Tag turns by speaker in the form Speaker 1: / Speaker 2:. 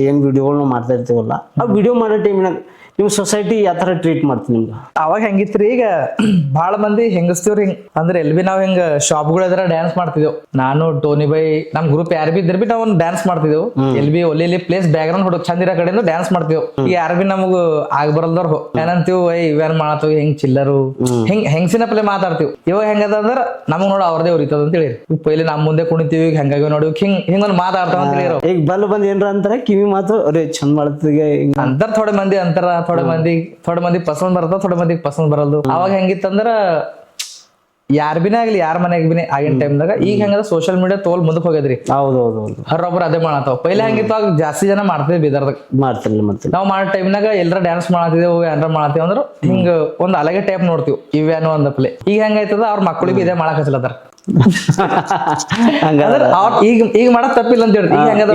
Speaker 1: ಏನ್ ವಿಡಿಯೋಗಳನ್ನ ಮಾಡ್ತಾ ಇರ್ತೀವಲ್ಲ ಆ ವಿಡಿಯೋ ಮಾಡೋ ಟೈಮಿನಾಗ ನಿಮ್ ಸೊಸೈಟಿ ಯಾವ ತರ ಟ್ರೀಟ್ ಮಾಡ್ತೀನಿ ನಿಮ್ಗೆ?
Speaker 2: ಅವಾಗ ಹೆಂಗಿತ್ರಿ, ಈಗ ಬಾಳ ಮಂದಿ ಹೆಂಗಸ್ತೀವ್ರಿ ಹಿಂಗ್ ಅಂದ್ರೆ ಎಲ್ ಬಿ ನಾವ್ ಹಿಂಗ ಶಾಪ್ಗಳ ಎದ್ರ ಡ್ಯಾನ್ಸ್ ಮಾಡ್ತಿದ್ದೇವ್. ನಾನು ಟೋನಿ ಬೈ ನಮ್ ಗ್ರೂಪ್ ಯಾರ್ ಬಿ ಇದ್ರ ಬಿ ನಾವ್ ಡ್ಯಾನ್ಸ್ ಮಾಡ್ತಿದ್ದೇವ್. ಎಲ್ ಬಿ ಒಲ್ಲಿ ಪ್ಲೇಸ್ ಬ್ಯಾಕ್ ಗ್ರೌಂಡ್ ಹುಡುಕ್ ಚಂದಿರ ಕಡೆಯಿಂದ ಡ್ಯಾನ್ಸ್ ಮಾಡ್ತೀವಿ. ಈಗ ಯಾರ್ ಬಿ ನಮಗ್ ಆಗ್ ಬರಲ್ದವ್ರು ಏನಂತೀವ್, ಇವೇನ್ ಮಾಡತ್ತೀವಿ ಹಿಂಗ್ ಚಿಲ್ಲರು ಹಿಂಗ್ ಹೆಂಗಸಿನ ಪ್ಲೇ ಮಾತಾಡ್ತೀವಿ. ಇವಾಗ ಹೆಂಗದ ಅಂದ್ರ ನಮಗ್ ನೋಡ ಅವ್ರದೇ ಉರಿತದ ಅಂತ ಹೇಳಿ ಪೈಲೆ ನಮ್ ಮುಂದೆ ಕುಣಿತೀವಿ, ಹೆಂಗಾಗಿ ನೋಡಿ ಹಿಂಗ್ ಒಂದ್ ಮಾತಾಡ್ತಾವ ಅಂತ ಹೇಳಿರೋ.
Speaker 1: ಈಗ ಬಲ್ ಬಂದ್ ಏನ್ರ ಅಂತಾರ ಕಿವಿ ಮಾತು ಅರೆ ಚಂದ ಮಾಡ್ತಿಗೆ
Speaker 2: ಅಂತಾರ ಥೋಡೆ ಮಂದಿ ಅಂತಾರ, ಥೋಡೆ ಮಂದಿ ಪಸಂದ್ ಬರ್ತದ, ಥೋಡೆ ಮಂದಿಗೆ ಪಸಂದ್ ಬರಲ್ದು. ಅವಾಗ ಹೆಂಗಿತ್ತಂದ್ರ ಯಾರ್ ಬಿನೇ ಆಗ್ಲಿ ಯಾರ ಮನೆಗ್ ಬಿನೇ ಆಗಿನ ಟೈಮ್ದಾಗ. ಈಗ ಹೆಂಗದ ಸೋಶಿಯಲ್ ಮೀಡಿಯಾ ತೋಲ್ ಮುಂದಕ್ ಹೋಗ್ಯದ್ರಿ.
Speaker 1: ಹೌದೌದು
Speaker 2: ಹರ್ರೊಬ್ರು ಅದೇ ಮಾಡತ್ತಾವ. ಪೈಲೆ ಹೆಂಗಿತ್ತು ಆಗ ಜಾಸ್ತಿ ಜನ ಮಾಡ್ತಿದ್ವಿ ಬೀದರ್ದಾಗ.
Speaker 1: ಮಾಡ್ತಿರ್ಲಿ
Speaker 2: ನಾವ್ ಮಾಡೋ ಟೈಮ್ನಾಗ ಎಲ್ಲರ ಡ್ಯಾನ್ಸ್ ಮಾಡತ್ತಿದೇವು ಏನಾರ ಮಾಡತ್ತೀವಿ ಅಂದ್ರ ಹಿಂಗ ಒಂದ್ ಅಲಗೆ ಟೈಪ್ ನೋಡ್ತೀವಿ ಇವೇನೋ ಒಂದ್ ಪ್ಲೇ. ಈಗ ಹೆಂಗೈತದ ಅವ್ರ ಮಕ್ಕಳಿಗೆ ಇದೇ ಮಾಡಕ್ ಹಚ್ಚಲತ್ತಾರ.
Speaker 1: ಹಂಗಾದ್ರೆ
Speaker 2: ಈಗ ಮಾಡಕ್ ತಪ್ಪಿಲ್ಲ ಅಂತ ಹೇಳಿ. ಈಗ ಹೆಂಗದ